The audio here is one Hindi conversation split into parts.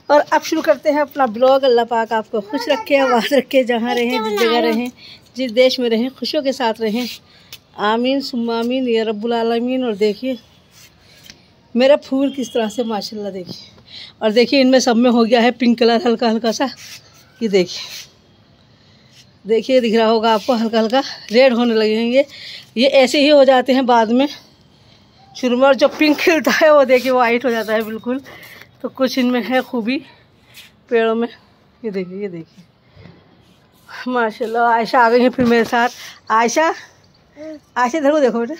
और अब शुरू करते हैं अपना ब्लॉग। अल्लाह पाक आपको खुश रखे, आबाद रखे, जहाँ रहें, जिस जगह रहें, जिस देश में रहें, खुशियों के साथ रहें। आमीन सुम्मा आमीन या रब्बुल आलमीन। और देखिए मेरा फूल किस तरह से माशाल्लाह देखिए। और देखिए इनमें सब में हो गया है पिंक कलर हल्का हल्का सा। ये देखिए दिख रहा होगा आपको, हल्का हल्का रेड होने लगेंगे। ये ऐसे ही हो जाते हैं बाद में, शुरू में। और जो पिंक खिलता है वो देखिए वाइट हो जाता है बिल्कुल। तो कुछ इनमें है खूबी पेड़ों में। ये देखिए माशाल्लाह। आयशा आ गई है फिर मेरे साथ। आयशा इधर को देखो बेटा।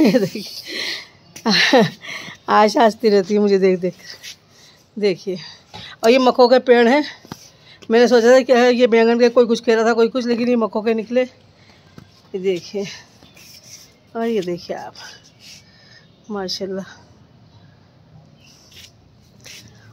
ये देखिए आयशा हंसती रहती है मुझे देख देखिए। और ये मक्खों के पेड़ हैं। मैंने सोचा था कि ये बैंगन के कोई कुछ कह रहा था कोई कुछ, लेकिन ये मक्खों के निकले। ये देखिए। और ये देखिए आप माशाल्लाह।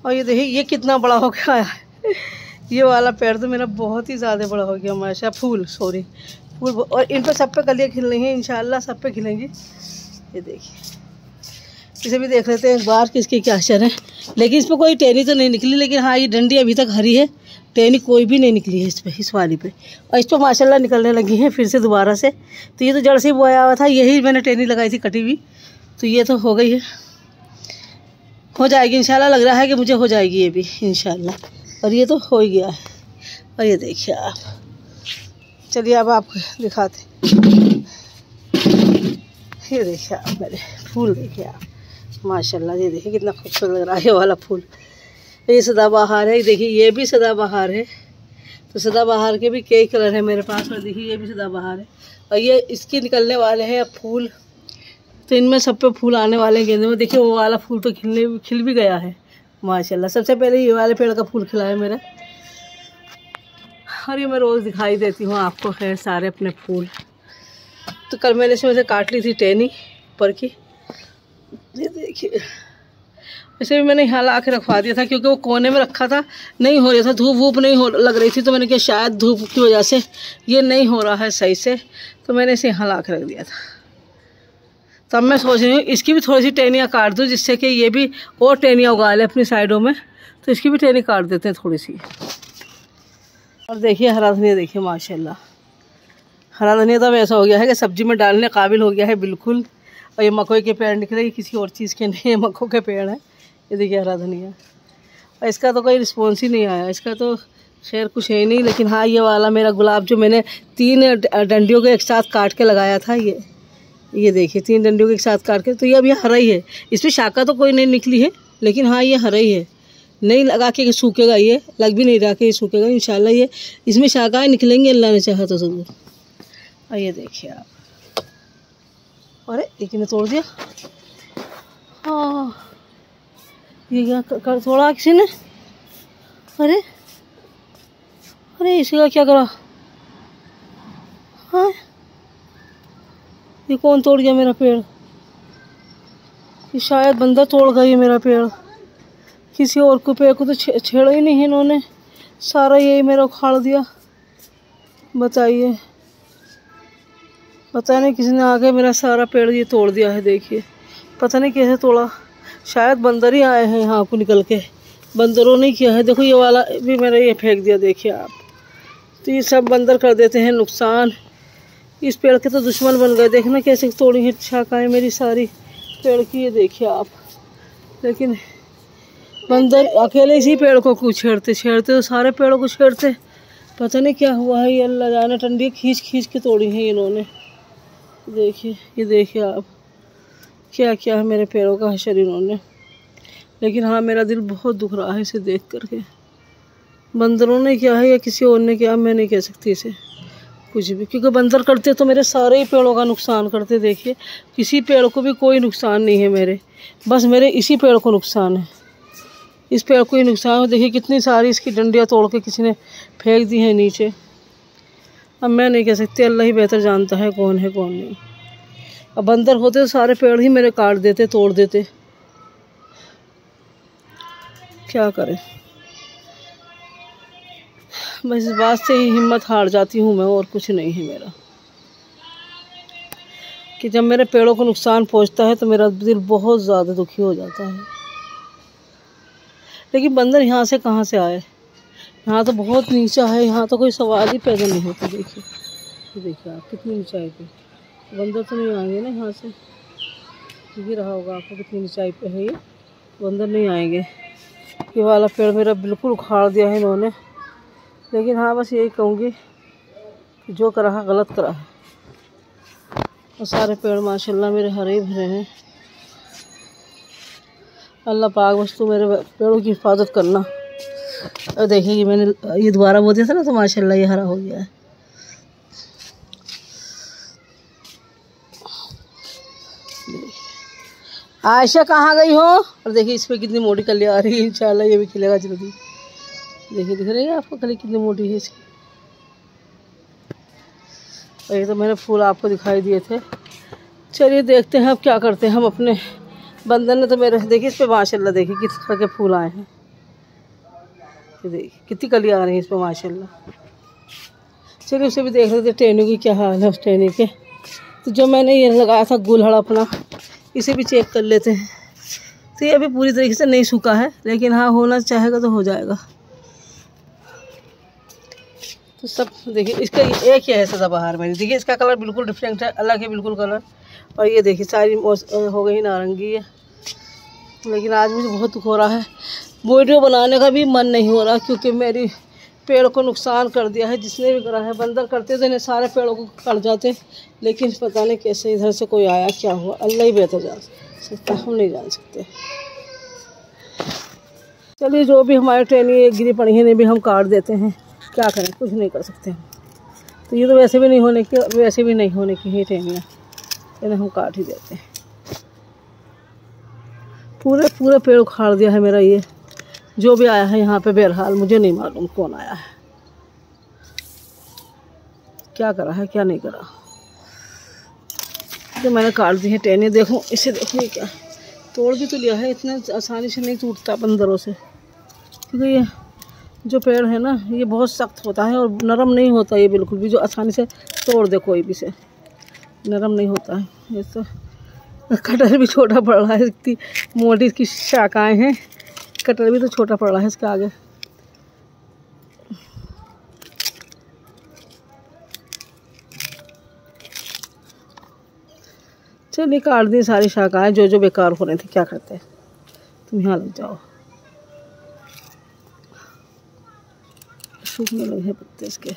और ये देखिए ये कितना बड़ा हो गया है। ये वाला पेड़ तो मेरा बहुत ही ज़्यादा बड़ा हो गया माशा। फूल और इन पर सब पे कलियाँ खिल रही हैं, इंशाल्लाह सब पे खिलेंगी। ये देखिए इसे भी देख लेते हैं एक बार कि इसके क्या असर है। लेकिन इस पर कोई टहनी तो नहीं निकली, लेकिन हाँ ये डंडी अभी तक हरी है, टहनी कोई भी नहीं निकली है इस पर, इस वाली पे। और इस पर माशाल्लाह निकलने लगी हैं फिर से दोबारा से। तो ये तो जड़ से बोया हुआ था, यही मैंने टहनी लगाई थी कटी हुई। तो ये तो हो गई है, हो जाएगी इंशाल्लाह। लग रहा है कि मुझे हो जाएगी ये भी इंशाल्लाह। और ये तो हो ही गया है। और ये देखिए आप, चलिए अब आपको दिखाते। ये देखिए आप मेरे फूल देखिए आप माशाल्लाह। ये देखिए कितना खूबसूरत लग रहा है ये वाला फूल। ये सदाबहार है, देखिए ये भी सदाबहार है। तो सदाबहार के भी कई कलर है मेरे पास। और देखिए ये भी सदाबहार है। और ये इसके निकलने वाले हैं अब फूल। तो इनमें सब पे फूल आने वाले हैं गेंदे में। देखिए वो वाला फूल तो खिल भी गया है माशाल्लाह। सबसे पहले ये वाले पेड़ का फूल खिला है मेरा। और ये मैं रोज़ दिखाई देती हूँ आपको खैर सारे अपने फूल। तो कल मैंने इसमें से काट ली थी टहनी ऊपर की। ये देखिए इसे भी मैंने यहाँ ला के रखवा दिया था, क्योंकि वो कोने में रखा था, नहीं हो रहा था, धूप वूप नहीं हो लग रही थी। तो मैंने कहा शायद धूप की वजह से ये नहीं हो रहा है सही से, तो मैंने इसे यहाँ ला के रख दिया था। तब मैं सोच रही हूँ इसकी भी थोड़ी सी टहनियाँ काट दूँ, जिससे कि ये भी और टहनियाँ उगा ले अपनी साइडों में। तो इसकी भी टहनी काट देते हैं थोड़ी सी। और देखिए हरा धनिया देखिए माशाल्लाह। हरा धनिया तो ऐसा हो गया है कि सब्जी में डालने काबिल हो गया है बिल्कुल। और ये मकोई के पेड़ निकले, किसी और चीज़ के नहीं है, मक्खों के पेड़ हैं। ये देखिए हरा धनिया। और इसका तो कोई रिस्पॉन्स ही नहीं आया, इसका तो खैर कुछ है ही नहीं। लेकिन हाँ ये वाला मेरा गुलाब जो मैंने 3 डंडियों को एक साथ काट के लगाया था, ये देखिए 3 डंडियों के एक साथ काट के। तो ये अभी हरा ही है, इसमें शाखा तो कोई नहीं निकली है, लेकिन हाँ ये हरा ही है। नहीं लगा के सूखेगा, ये लग भी नहीं रहा कि ये सूखेगा इंशाल्लाह। ये इसमें शाखाएँ निकलेंगी अल्लाह ने चाहा तो ज़रूर। और ये देखिए आप, अरे एक ने तोड़ दिया। हाँ ये क्या कर तोड़ा किसी ने। अरे इसका क्या करा। हाँ ये कौन तोड़ गया मेरा पेड़। ये शायद बंदा तोड़ गया ये मेरा पेड़। किसी और को पेड़ को तो छेड़ा ही नहीं है इन्होंने, सारा यही मेरा उखाड़ दिया। बताइए, पता नहीं किसी ने आके मेरा सारा पेड़ ये तोड़ दिया है। देखिए पता नहीं कैसे तोड़ा, शायद बंदर ही आए हैं यहाँ को निकल के, बंदरों ने किया है। देखो ये वाला भी मेरा ये फेंक दिया देखिए आप। तो ये सब बंदर कर देते हैं नुकसान। इस पेड़ के तो दुश्मन बन गए, देखना कैसे तोड़ी है शाखाएँ मेरी सारी पेड़ की। ये देखिए आप, लेकिन बंदर अकेले इसी पेड़ को छेड़ते तो सारे पेड़ों को छेड़ते। पता नहीं क्या हुआ है, ये अल्लाह जाने। टंडी खींच के तोड़ी है इन्होंने। देखिए ये देखिए आप, क्या क्या है मेरे पेड़ों का हशर इन्होंने। लेकिन हाँ मेरा दिल बहुत दुख रहा है इसे देख करके। बंदरों ने किया है या किसी और ने किया, मैं नहीं कह सकती इसे कुछ भी, क्योंकि बंदर करते तो मेरे सारे ही पेड़ों का नुकसान करते। देखिए किसी पेड़ को भी कोई नुकसान नहीं है मेरे, बस मेरे इसी पेड़ को नुकसान है। इस पेड़ को ही नुकसान है। देखिए कितनी सारी इसकी डंडियाँ तोड़ के किसी ने फेंक दी हैं नीचे। अब मैं नहीं कह सकती, अल्लाह ही बेहतर जानता है कौन है कौन नहीं। अब बंदर होते तो सारे पेड़ ही मेरे काट देते, तोड़ देते। क्या करें, बस इस बात से ही हिम्मत हार जाती हूँ मैं, और कुछ नहीं है मेरा। कि जब मेरे पेड़ों को नुकसान पहुँचता है तो मेरा दिल बहुत ज़्यादा दुखी हो जाता है। लेकिन बंदर यहाँ से कहाँ से आए? यहाँ तो बहुत नीचा है, यहाँ तो कोई सवाल ही पैदा नहीं होता। देखिए, ये देखिए आप कितनी ऊंचाई पे, बंदर तो नहीं आएंगे ना यहाँ से। दिख रहा होगा आपको कितनी ऊंचाई पे है ये, बंदर नहीं आएंगे। ये वाला पेड़ मेरा बिल्कुल उखाड़ दिया है इन्होंने। लेकिन हाँ, बस यही कहूँगी कि जो करा है गलत करा है। और सारे पेड़ माशाल्लाह मेरे हरे भरे हैं। अल्लाह पाक बस तू मेरे पेड़ों की हिफाजत करना। और देखिए कि मैंने ये दोबारा बो दिया था ना, तो माशाल्लाह ये हरा हो गया है। आयशा कहाँ गई हो? और देखिए इस पर कितनी मोटी कली आ रही है। इंशाल्लाह ये भी खिलेगा जल्दी। देखिए दिख रही है आपको कली कितनी मोटी है इसकी। और ये तो मैंने फूल आपको दिखाई दिए थे। चलिए देखते हैं अब क्या करते हैं हम अपने। बंदर ने तो मेरे देखिए इस पर माशाल्लाह देखिए किस तरह के फूल आए हैं। ये देखिए कितनी कली आ रही है इस पर माशाल्लाह। चलिए उसे भी देख रहे थे टेनू की क्या हाल है उस टेनी के। तो जो मैंने ये लगाया था गुलहड़ अपना, इसे भी चेक कर लेते हैं। तो ये अभी पूरी तरीके से नहीं सूखा है, लेकिन हाँ होना चाहेगा तो हो जाएगा। तो सब देखिए इसका एक ही है सदाबहार मेरी। देखिए इसका कलर बिल्कुल डिफरेंट है, अलग है बिल्कुल कलर। और ये देखिए सारी हो गई नारंगी है। लेकिन आज मुझे बहुत दुख हो रहा है, वीडियो बनाने का भी मन नहीं हो रहा, क्योंकि मेरी पेड़ को नुकसान कर दिया है जिसने भी करा है। बंदर करते थे सारे पेड़ों को काट जाते, लेकिन पता नहीं कैसे इधर से कोई आया, क्या हुआ, अल्लाह ही बेहतर जान सकता, हम नहीं जान सकते। चलिए जो भी हमारे ट्रेनी गिरी पड़ी है, भी हम काट देते हैं, क्या करें, कुछ नहीं कर सकते हम। तो ये तो वैसे भी नहीं होने की ही ट्रेनियाँ, इन्हें हम काट ही देते हैं। पूरे पेड़ उखाड़ दिया है मेरा ये। जो भी आया है यहाँ पे, बहरहाल मुझे नहीं मालूम कौन आया है, क्या करा है क्या नहीं करा। तो मैंने काट दी है टहनियाँ। देखो इसे, देखो ये क्या तोड़ भी तो लिया है, इतने आसानी से नहीं टूटता बंदरों से, क्योंकि ये जो पेड़ है ना ये बहुत सख्त होता है और नरम नहीं होता ये बिल्कुल भी। जो आसानी से तोड़ दे कोई भी से, नरम नहीं होता है। ये तो कटर भी छोटा पड़ रहा है, इतनी मोटी इसकी शाखाएँ हैं। कटर भी तो छोटा पड़ रहा है इसके आगे। चलिए काट दी सारी शाखाएं, जो बेकार हो रही थी। क्या करते हैं, तुम यहाँ लग जाओ। सूखने लगे हैं पत्ते इसके।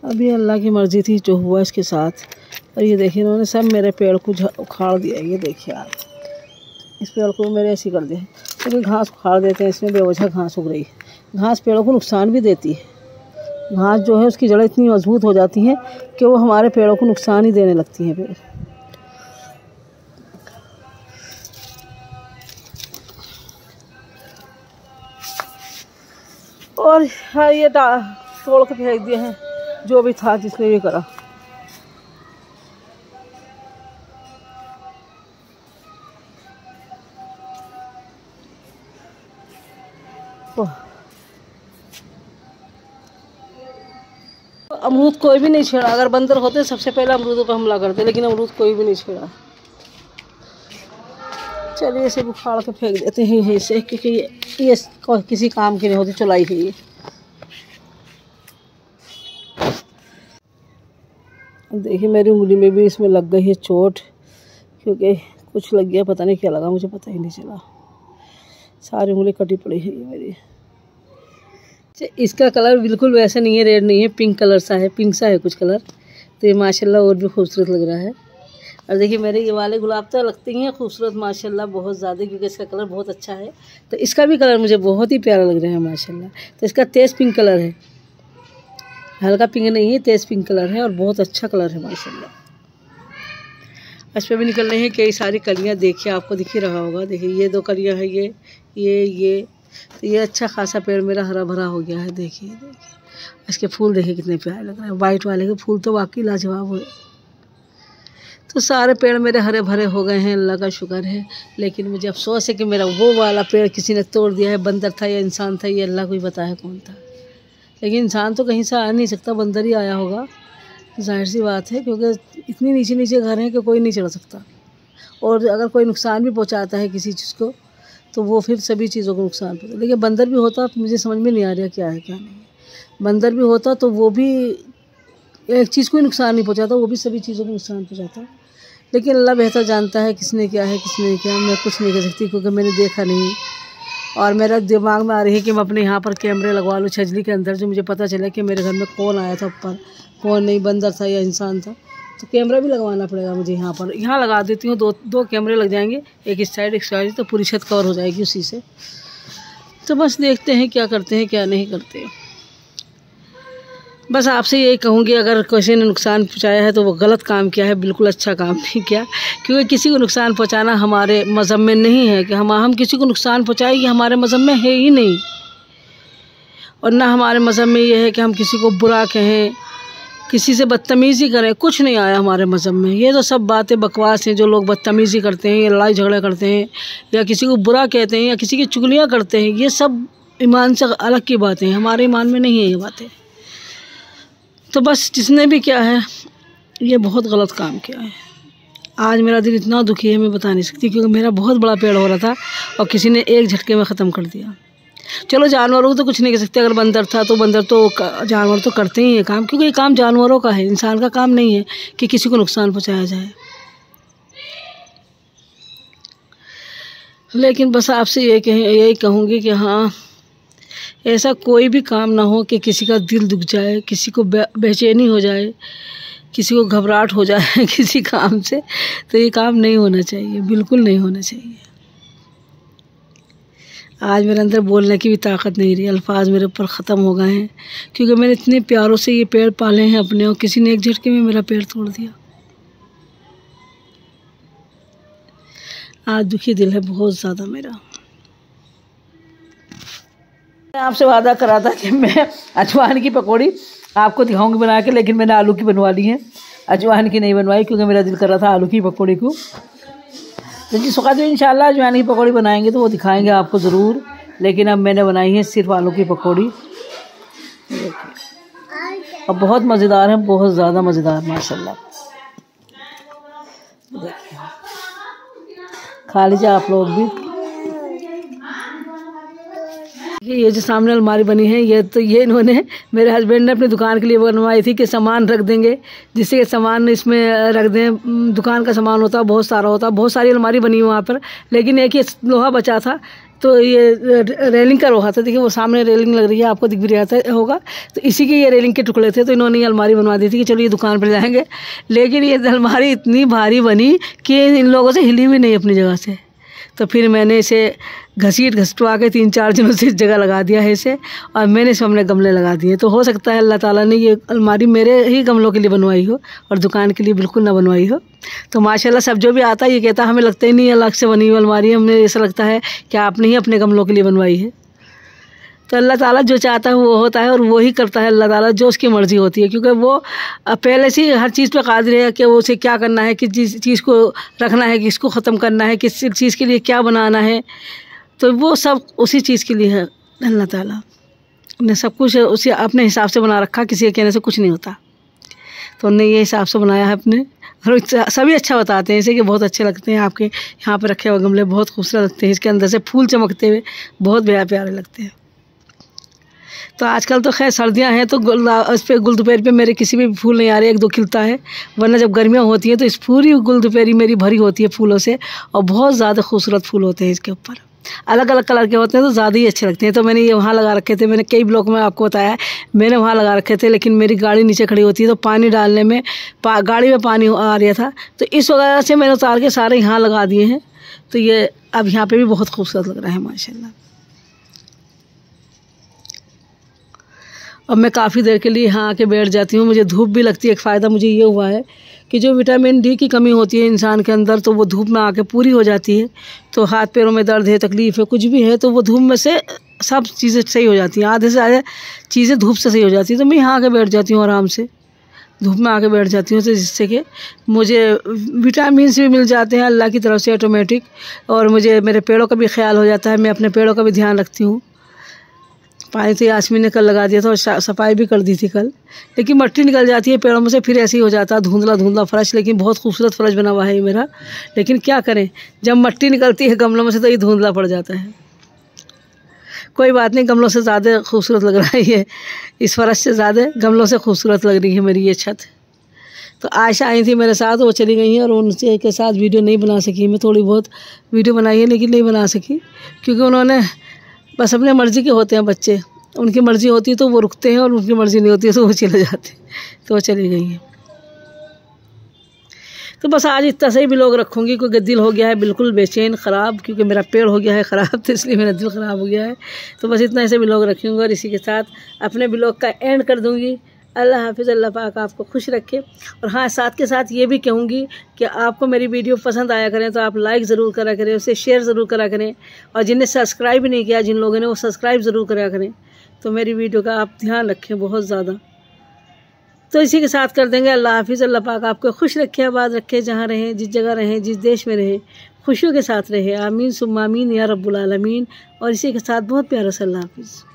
अभी अल्लाह की मर्जी थी जो हुआ इसके साथ। और ये देखिए इन्होंने सब मेरे पेड़ को उखाड़ दिया। ये देखिए आप, इस पेड़ को मेरे ऐसे कर दिया। लेकिन घास उखाड़ देते हैं, इसमें बेवजह घास उग रही है। घास पेड़ों को नुकसान भी देती है। घास जो है उसकी जड़ें इतनी मजबूत हो जाती हैं कि वो हमारे पेड़ों को नुकसान ही देने लगती हैं फिर। और हाँ, ये तोड़ के फेंक दिए हैं जो भी था, जिसने भी करा। अमरूद कोई भी नहीं छेड़ा। अगर बंदर होते सबसे पहले अमरूदों पर हमला करते, लेकिन अमरूद कोई भी नहीं छेड़ा। चलिए इसे उखाड़ के फेंक देते हैं यहीं से, क्योंकि ये किसी काम की नहीं होती, चलाई है ये। देखिए मेरी उंगली में भी इसमें लग गई है चोट, क्योंकि कुछ लग गया, पता नहीं क्या लगा, मुझे पता ही नहीं चला। सारी उंगली कटी पड़ी है ये मेरी। इसका कलर बिल्कुल वैसा नहीं है, रेड नहीं है, पिंक कलर सा है, पिंक सा है कुछ कलर। तो ये माशाल्लाह और भी खूबसूरत लग रहा है। और देखिए मेरे ये वाले गुलाब तो लगते ही हैं खूबसूरत माशाल्लाह बहुत ज़्यादा, क्योंकि इसका कलर बहुत अच्छा है। तो इसका भी कलर मुझे बहुत ही प्यारा लग रहा है माशाल्लाह। तो इसका तेज़ पिंक कलर है, हल्का पिंक नहीं है, तेज़ पिंक कलर है और बहुत अच्छा कलर है माशाल्लाह। इस पर भी निकल रही हैं कई सारी कलियाँ। देखिए आपको दिख ही रहा होगा। देखिए ये 2 कलियाँ हैं, ये तो ये अच्छा खासा पेड़ मेरा हरा भरा हो गया है। देखिए इसके फूल देखिए कितने प्यारे लग रहे हैं। वाइट वाले के फूल तो वाकई लाजवाब हुए। तो सारे पेड़ मेरे हरे भरे हो गए हैं, अल्लाह का शुक्र है। लेकिन मुझे अफसोस है कि मेरा वो वाला पेड़ किसी ने तोड़ दिया है। बंदर था या इंसान था, ये अल्लाह को ही पता है कौन था। लेकिन इंसान तो कहीं से आ नहीं सकता, बंदर ही आया होगा, जाहिर सी बात है, क्योंकि इतनी नीचे घर हैं कि कोई नहीं चढ़ सकता। और अगर कोई नुकसान भी पहुंचाता है किसी चीज़ को, तो वो फिर सभी चीज़ों को नुकसान पहुँचा। देखिए बंदर भी होता तो मुझे समझ में नहीं आ रहा क्या है क्या नहीं। बंदर भी होता तो वो भी एक चीज़ को ही नुकसान नहीं पहुँचाता, वो भी सभी चीज़ों को नुकसान पहुँचाता। लेकिन अल्लाह बेहतर जानता है किसने क्या है किसने क्या। मैं कुछ नहीं कर सकती क्योंकि मैंने देखा नहीं। और मेरा दिमाग में आ रही है कि मैं अपने यहाँ पर कैमरे लगवा लूँ छजली के अंदर, जो मुझे पता चले कि मेरे घर में कौन आया था ऊपर, कौन नहीं, बंदर था या इंसान था। तो कैमरा भी लगवाना पड़ेगा मुझे यहाँ पर। यहाँ लगा देती हूँ, दो कैमरे लग जाएंगे, एक इस साइड एक साइड, तो पूरी छत कवर हो जाएगी उसी से। तो बस देखते हैं क्या करते हैं क्या नहीं करते। बस आपसे यही कहूँगी अगर किसी ने नुकसान पहुँचाया है तो वो गलत काम किया है, बिल्कुल अच्छा काम नहीं किया। क्योंकि किसी को नुकसान पहुँचाना हमारे मज़हब में नहीं है कि हम किसी को नुकसान पहुँचाएं, ये हमारे मज़हब में है ही नहीं। और ना हमारे मज़हब में ये है कि हम किसी को बुरा कहें, किसी से बदतमीज़ी करें, कुछ नहीं आया हमारे मज़हब में। ये तो सब बातें बकवास हैं। जो लोग बदतमीज़ी करते हैं या लड़ाई झगड़ा करते हैं या किसी को बुरा कहते हैं या किसी की चुगलियाँ करते हैं, ये सब ईमान से अलग की बातें हैं, हमारे ईमान में नहीं है ये बातें। तो बस जिसने भी किया है ये बहुत गलत काम किया है। आज मेरा दिल इतना दुखी है मैं बता नहीं सकती, क्योंकि मेरा बहुत बड़ा पेड़ हो रहा था और किसी ने एक झटके में ख़त्म कर दिया। चलो जानवरों को तो कुछ नहीं कर सकते, अगर बंदर था तो बंदर तो जानवर तो करते ही हैं काम, क्योंकि ये काम जानवरों का है, इंसान का काम नहीं है कि किसी को नुकसान पहुंचाया जाए। लेकिन बस आपसे यही कहूँगी कि हाँ, ऐसा कोई भी काम ना हो कि किसी का दिल दुख जाए, किसी को बेचैनी हो जाए, किसी को घबराहट हो जाए किसी काम से। तो ये काम नहीं होना चाहिए, बिल्कुल नहीं होना चाहिए। आज मेरे अंदर बोलने की भी ताकत नहीं रही, अल्फाज मेरे ऊपर ख़त्म हो गए हैं, क्योंकि मैंने इतने प्यारों से ये पेड़ पाले हैं अपने, और किसी ने एक झटके में मेरा पेड़ तोड़ दिया। आज दुखी दिल है बहुत ज़्यादा मेरा। मैं आपसे वादा करा था कि मैं अजवाइन की पकौड़ी आपको दिखाऊंगी बना के, लेकिन मैंने आलू की बनवा ली है, अजवाइन की नहीं बनवाई, क्योंकि मेरा दिल कर रहा था आलू की पकौड़ी को। तो जी सुखा जो इंशाल्लाह अजवाइन की पकौड़ी बनाएंगे तो वो दिखाएंगे आपको ज़रूर। लेकिन अब मैंने बनाई है सिर्फ आलू की पकौड़ी, अब बहुत मज़ेदार है, बहुत ज़्यादा मज़ेदार माशाल्लाह। खा लीजिए आप लोग भी। ये जो सामने अलमारी बनी है, ये इन्होंने मेरे हस्बैंड ने अपनी दुकान के लिए बनवाई थी कि सामान रख देंगे, जिससे कि सामान इसमें रख दें। दुकान का सामान होता बहुत सारा होता, बहुत सारी अलमारी बनी है वहाँ पर, लेकिन एक ही लोहा बचा था, तो ये रेलिंग का लोहा था। देखिए वो सामने रेलिंग लग रही है, आपको दिख भी रहा होगा, तो इसी के ये रेलिंग के टुकड़े थे, तो इन्होंने ये अलमारी बनवा दी थी कि चलो ये दुकान पर जाएंगे। लेकिन ये अलमारी इतनी भारी बनी कि इन लोगों से हिली भी नहीं अपनी जगह से। तो फिर मैंने इसे घसीटवा के 3-4 दिनों से इस जगह लगा दिया है इसे, और मैंने इसमें अपने गमले लगा दिए। तो हो सकता है अल्लाह ताला ने ये अलमारी मेरे ही गमलों के लिए बनवाई हो और दुकान के लिए बिल्कुल ना बनवाई हो। तो माशाल्लाह सब जो भी आता है ये कहता है हमें लगता ही नहीं अलग से बनी हुई अलमारी है, हमें ऐसा लगता है कि आपने ही अपने गमलों के लिए बनवाई है। तो अल्लाह ताला जो चाहता है वो होता है और वो ही करता है, अल्लाह ताला जो उसकी मर्ज़ी होती है, क्योंकि वो पहले से ही हर चीज़ पे कादिर है कि वो उसे क्या करना है, किस चीज़ को रखना है, किसको ख़त्म करना है, किस चीज़ के लिए क्या बनाना है। तो वो सब उसी चीज़ के लिए है। अल्लाह ताला ने सब कुछ उसे अपने हिसाब से बना रखा, किसी के कहने से कुछ नहीं होता। तो उन्होंने ये हिसाब से बनाया है अपने, और सभी अच्छा बताते हैं इसे कि बहुत अच्छे लगते हैं। आपके यहाँ पर रखे हुए गमले बहुत खूबसूरत लगते हैं, इसके अंदर से फूल चमकते हुए बहुत प्यारे लगते हैं। तो आजकल तो खैर सर्दियां हैं, तो इस पर गुलदुपेरी पे मेरे किसी भी फूल नहीं आ रहे, 1-2 खिलता है, वरना जब गर्मियां होती हैं तो इस पूरी गुलदुपेरी मेरी भरी होती है फूलों से, और बहुत ज़्यादा खूबसूरत फूल होते हैं इसके ऊपर, अलग अलग कलर के होते हैं, तो ज़्यादा ही अच्छे लगते हैं। तो मैंने ये वहाँ लगा रखे थे, मैंने कई ब्लॉक में आपको बताया मैंने वहाँ लगा रखे थे, लेकिन मेरी गाड़ी नीचे खड़ी होती है तो पानी डालने में गाड़ी में पानी आ रहा था, तो इस वजह से मैंने उतार के सारे यहाँ लगा दिए हैं। तो ये अब यहाँ पर भी बहुत खूबसूरत लग रहा है माशाल्लाह। अब मैं काफ़ी देर के लिए यहाँ आके बैठ जाती हूँ, मुझे धूप भी लगती है। एक फ़ायदा मुझे ये हुआ है कि जो विटामिन डी की कमी होती है इंसान के अंदर, तो वो धूप में आके पूरी हो जाती है। तो हाथ पैरों में दर्द है, तकलीफ़ है, कुछ भी है, तो वो धूप में से सब चीज़ें सही हो जाती हैं, आधे से ज़्यादा चीज़ें धूप से सही हो जाती हैं। तो मैं यहाँ आके बैठ जाती हूँ, आराम से धूप में आके बैठ जाती हूँ, तो जिससे कि मुझे विटामिन भी मिल जाते हैं अल्लाह की तरफ से ऑटोमेटिक, और मुझे मेरे पेड़ों का भी ख्याल हो जाता है, मैं अपने पेड़ों का भी ध्यान रखती हूँ। पानी तो यास्मीन ने कल लगा दिया था और सफाई भी कर दी थी कल, लेकिन मट्टी निकल जाती है पेड़ों में से, फिर ऐसे ही हो जाता है धुंधला धुंधला फर्श। लेकिन बहुत खूबसूरत फर्श बना हुआ है ये मेरा, लेकिन क्या करें जब मट्टी निकलती है गमलों में से तो ये धुंधला पड़ जाता है। कोई बात नहीं, गमलों से ज़्यादा खूबसूरत लग रहा है ये, इस फर्श से ज़्यादा गमलों से खूबसूरत लग रही है मेरी ये छत। तो आयशा आई थी मेरे साथ, वो चली गई हैं और उनसे के साथ वीडियो नहीं बना सकी मैं। थोड़ी बहुत वीडियो बनाई है लेकिन नहीं बना सकी, क्योंकि उन्होंने बस अपने मर्ज़ी के होते हैं बच्चे, उनकी मर्ज़ी होती है तो वो रुकते हैं और उनकी मर्ज़ी नहीं होती है तो वो चले जाते हैं, तो वो चली गई हैं। तो बस आज इतना सही भी लोग रखूँगी, क्योंकि दिल हो गया है बिल्कुल बेचैन ख़राब, क्योंकि मेरा पेड़ हो गया है ख़राब, तो इसलिए मेरा दिल ख़राब हो गया है। तो बस इतना ऐसे भी लोग रखूँगी और इसी के साथ अपने ब्लॉग का एंड कर दूँगी। अल्लाह हाफिज़, अल्लाह पाक आपको खुश रखे। और हाँ, साथ के साथ ये भी कहूँगी कि आपको मेरी वीडियो पसंद आया करें तो आप लाइक ज़रूर करा करें, उसे शेयर ज़रूर करा करें, और जिनने सब्सक्राइब नहीं किया जिन लोगों ने, वो सब्सक्राइब ज़रूर करा करें। तो मेरी वीडियो का आप ध्यान रखें बहुत ज़्यादा। तो इसी के साथ कर देंगे। अल्लाह हाफिज़, अल्लाह पाक आपको खुश रखे, आबाद रखे, जहाँ रहें, जिस जगह रहें, जिस देश में रहें, खुशियों के साथ रहे। आमीन सुम्मा आमीन या रब्बुल आलमीन। और इसी के साथ बहुत प्यारा सा अल्लाह हाफिज़।